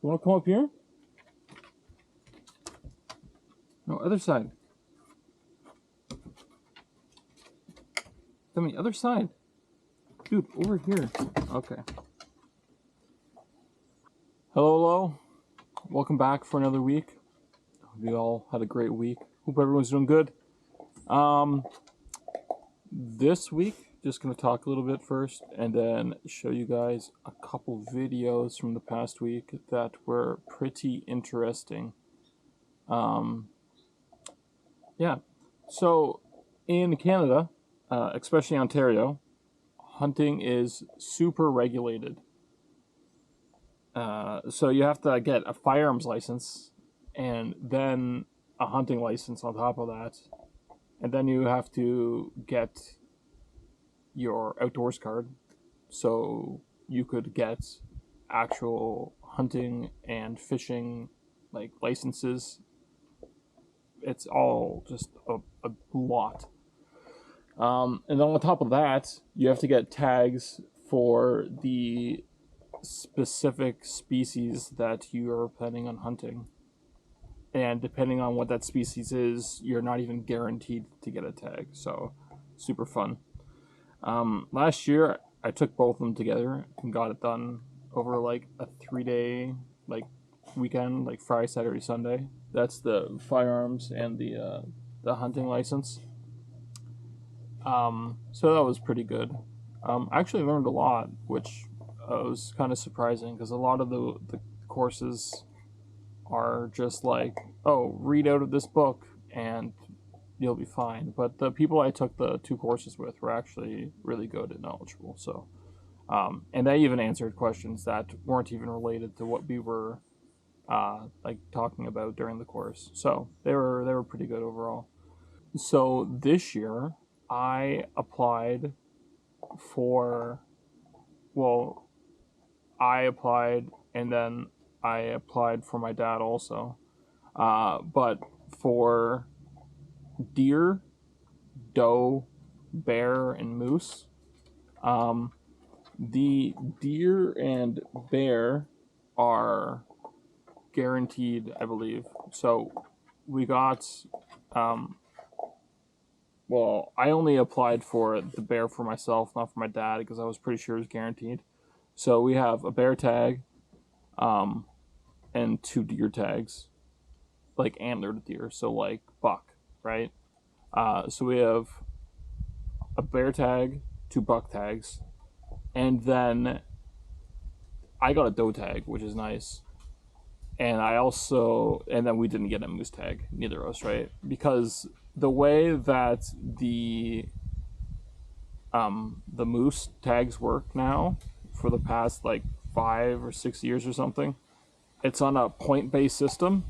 You want to come up here? No, other side. Tell me, other side. Dude, over here. Okay. Hello. Welcome back for another week. We all had a great week. Hope everyone's doing good. This week, just going to talk a little bit first and then show you guys a couple videos from the past week that were pretty interesting. Yeah. So, in Canada, especially Ontario, hunting is super regulated. So you have to get a firearms license and then a hunting license on top of that. And then you have to get your outdoors card so you could get actual hunting and fishing licenses. It's all just a lot. And then on top of that, you have to get tags for the specific species that you are planning on hunting. And depending on what that species is, you're not even guaranteed to get a tag. So, super fun. Last year, I took both of them together and got it done over a 3-day weekend, Friday, Saturday, Sunday. That's the firearms and the hunting license. So that was pretty good. I actually learned a lot, which was kind of surprising because a lot of the courses are just read out of this book and you'll be fine. But the people I took the 2 courses with were actually really good and knowledgeable. So, and they even answered questions that weren't even related to what we were talking about during the course. So they were pretty good overall. So this year I applied and then I applied for my dad also. But for deer, doe, bear, and moose, the deer and bear are guaranteed, I believe. So we got, I only applied for the bear for myself, not for my dad, because I was pretty sure it was guaranteed. So we have a bear tag, and 2 deer tags, antlered deer, so buck, right? So we have a bear tag, 2 buck tags, and then I got a doe tag, which is nice. And then we didn't get a moose tag, neither of us, right? Because the way that the moose tags work now for the past 5 or 6 years or something, it's on a point-based system.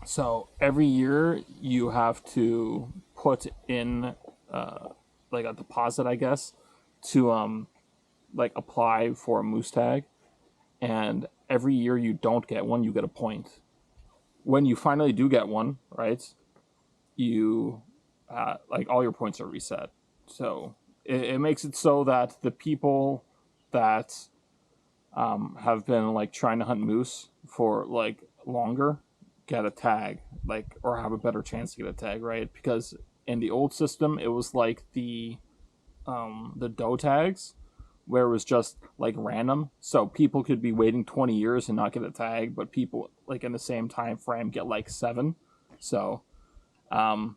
So every year you have to put in a deposit, I guess, to apply for a moose tag. And every year you don't get one, you get a point. When you finally do get one, right, you all your points are reset. So it makes it so that the people that have been trying to hunt moose for longer get a tag, or have a better chance to get a tag, right? Because in the old system it was the doe tags, where it was just random, so people could be waiting 20 years and not get a tag, but people in the same time frame get 7. So and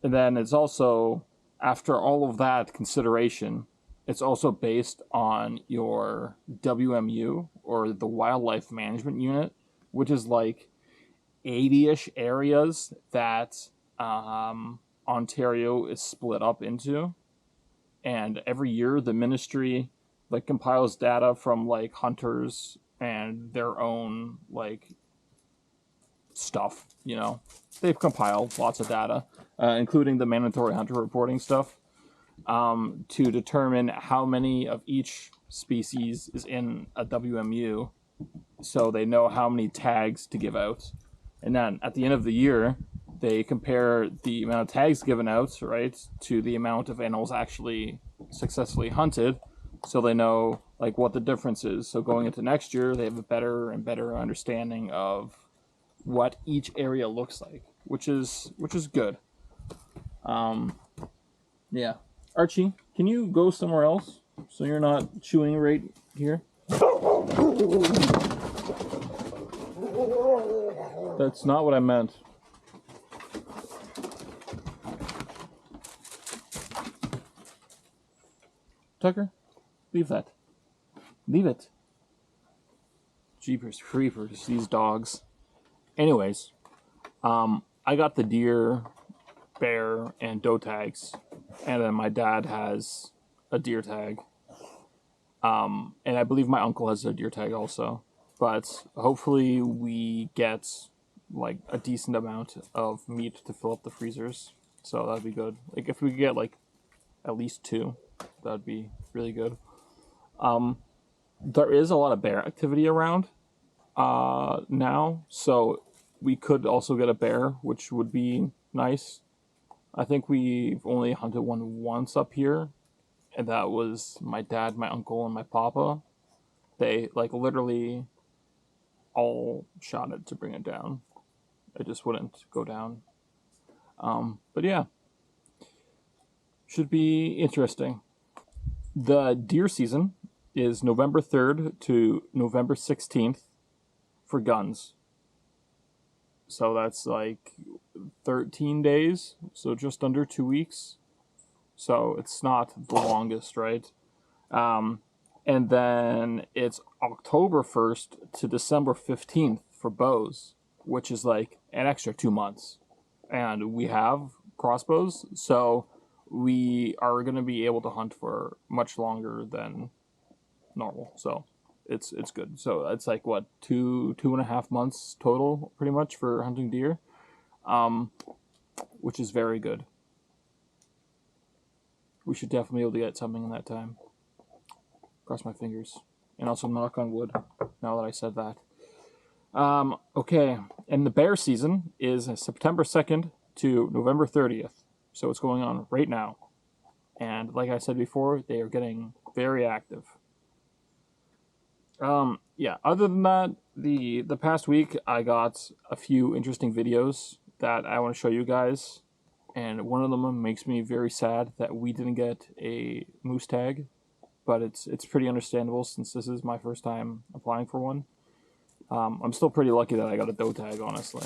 then it's also, after all of that consideration, it's also based on your WMU, or the Wildlife Management Unit, which is 80-ish areas that Ontario is split up into. And every year the ministry compiles data from hunters and their own stuff, They've compiled lots of data, including the mandatory hunter reporting stuff, to determine how many of each species is in a WMU, so they know how many tags to give out. And then at the end of the year, they compare the amount of tags given out, right, to the amount of animals actually successfully hunted, so they know like what the difference is. So going into next year, they have a better and better understanding of what each area looks like, which is good. Yeah. Archie, can you go somewhere else so you're not chewing right here? That's not what I meant. Tucker, leave that. Leave it. Jeepers creepers, these dogs. Anyways, I got the deer, bear, and doe tags, and then my dad has a deer tag. And I believe my uncle has a deer tag also. But hopefully we get like a decent amount of meat to fill up the freezers. So that'd be good. Like if we could get like at least 2, that'd be really good. There is a lot of bear activity around now, so we could also get a bear, which would be nice. I think we've only hunted one once up here, and that was my dad, my uncle, and my papa. They like literally all shot it to bring it down. It just wouldn't go down. But yeah, should be interesting. The deer season is November 3rd to November 16th for guns. So that's like 13 days, so just under 2 weeks. So it's not the longest, right? And then it's October 1st to December 15th for bows, which is like an extra 2 months. And we have crossbows, so we are going to be able to hunt for much longer than normal. So it's good. So it's like what, 2.5 months total pretty much for hunting deer, which is very good. We should definitely be able to get something in that time. Cross my fingers. And also knock on wood, now that I said that. Okay, and the bear season is September 2nd to November 30th. So it's going on right now. And like I said before, they are getting very active. Yeah, other than that, the past week I got a few interesting videos that I want to show you guys. And one of them makes me very sad that we didn't get a moose tag. But it's pretty understandable since this is my first time applying for one. I'm still pretty lucky that I got a doe tag, honestly.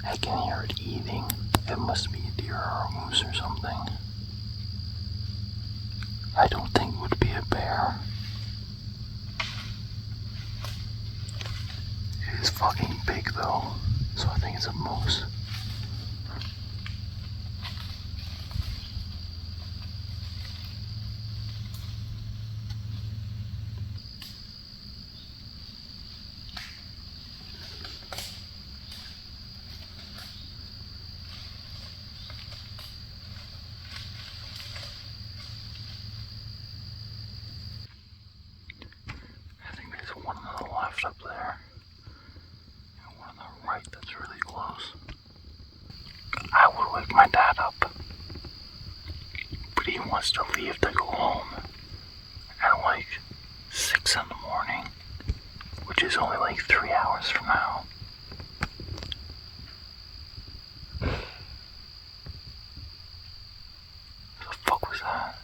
I can hear it eating. It must be a deer or a moose or something. I don't think it would be a bear. It is fucking big though, so I think it's a moose. I think there's one on the left up there, and one on the right that's really close. I would wake my dad up, but he wants to leave to go home at like 6 in the morning, which is only like 3 hours from now. The fuck was that?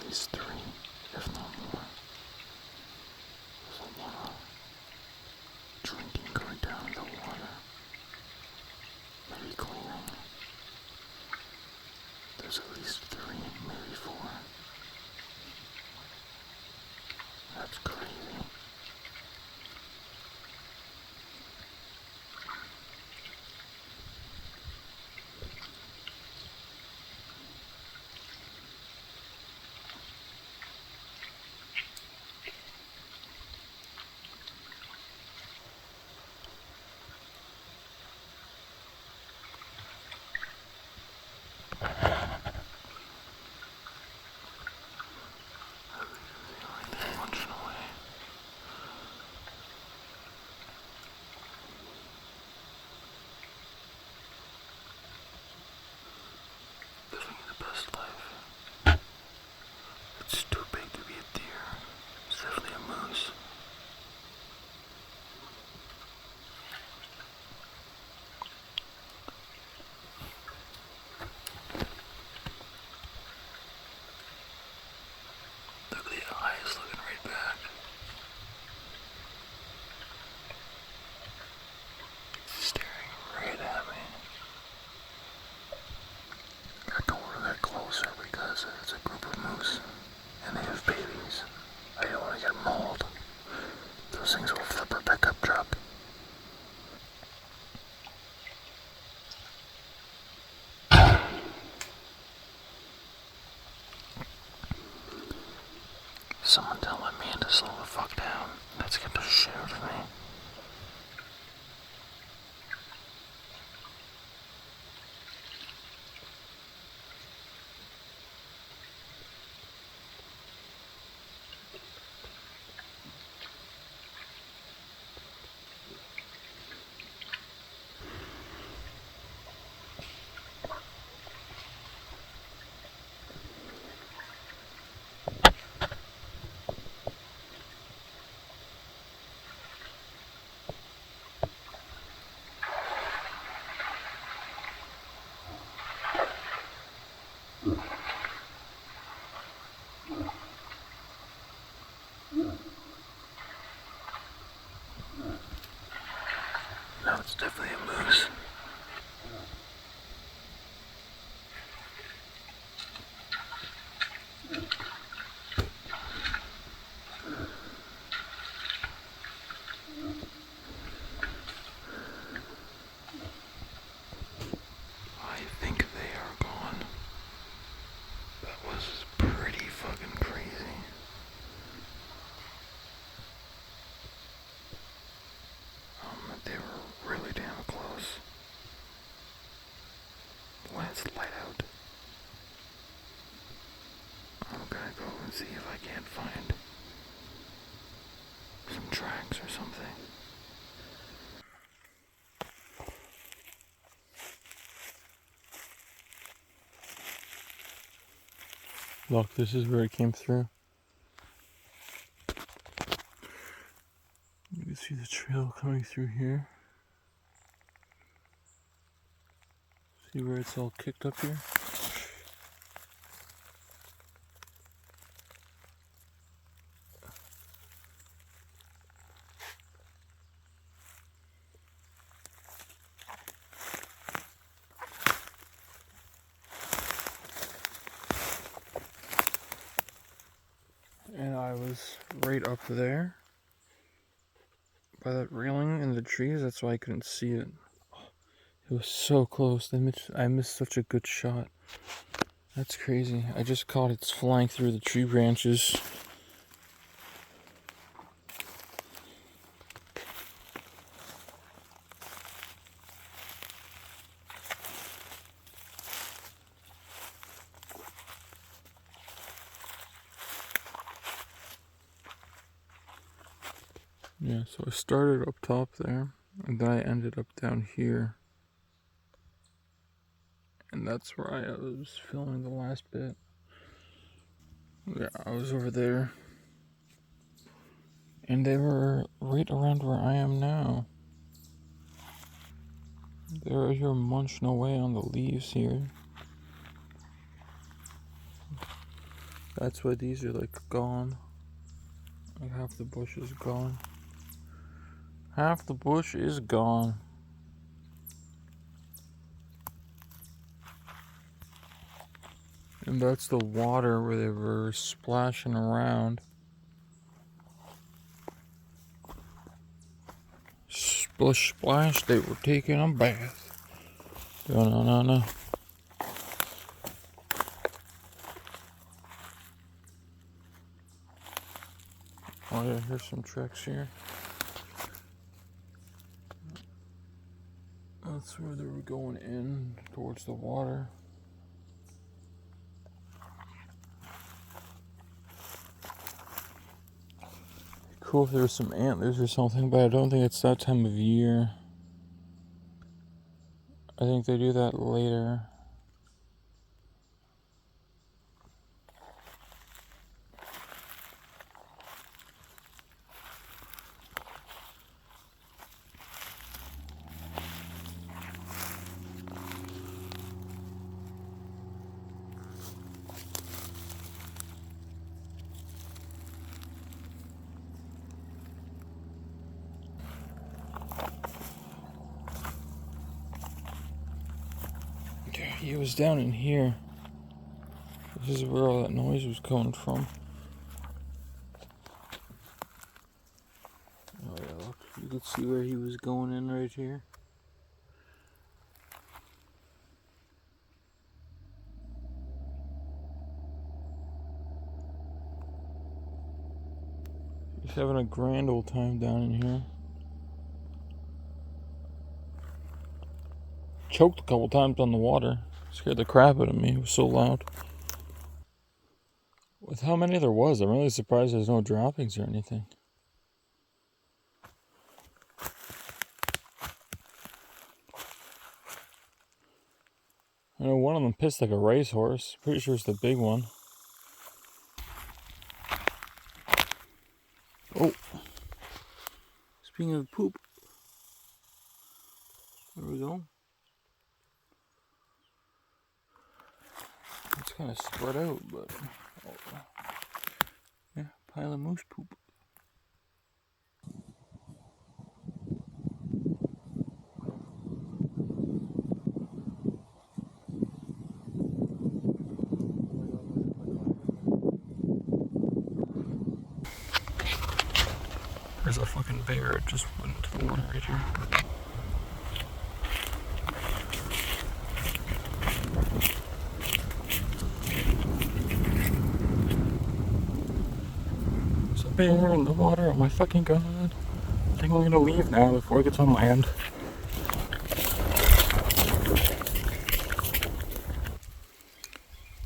least 3, if not more. There's a lot of drinking going down in the water. Maybe cleaning. There's at least 3, maybe 4. That's crazy. Munching away. Living the best life. It's too big to be a deer. It's definitely a moose. Look at the eyes looking right back. It's staring right at me. I don't want to get closer because it's a group of moose and they have babies. I don't want to get mauled. Those things will flip our pickup truck. Someone tell my man to slow the fuck down. That's getting the shit out of me. No, it's definitely a moose. I think they are gone. That was pretty fucking crazy. They were really damn close. Let's light out. I'm gonna go and see if I can't find some tracks or something. Look, this is where it came through. You can see the trail coming through here. See where it's all kicked up here? And I was right up there by that railing in the trees. That's why I couldn't see it. It was so close. I missed such a good shot. That's crazy. I just caught it flying through the tree branches. Yeah, so I started up top there, and then I ended up down here. And that's where I was filming the last bit. Yeah, I was over there. And they were right around where I am now. They're here munching away on the leaves here. That's why these are like gone. Like half the bush is gone. Half the bush is gone. And that's the water where they were splashing around. Splish splash, they were taking a bath. No. Oh yeah, here's some tracks here. That's where they were going in towards the water. Cool if there was some antlers or something, but I don't think it's that time of year. I think they do that later. He was down in here. This is where all that noise was coming from. Oh yeah, look, you could see where he was going in right here. He's having a grand old time down in here. Choked a couple times on the water. Scared the crap out of me. It was so loud. With how many there was, I'm really surprised there's no droppings or anything. I know one of them pissed like a racehorse. Pretty sure it's the big one. Oh. Speaking of poop. There we go. It's kind of spread out, but yeah, pile of moose poop. There's a fucking bear. It just went into the water right here. There's a bear in the water. Oh my fucking god. I think I'm gonna leave now before it gets on land.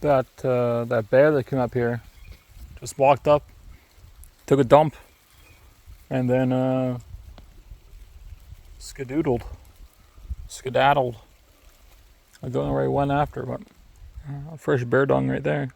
That bear that came up here just walked up, took a dump, and then skedaddled. I don't know where he went after, but fresh bear dung right there.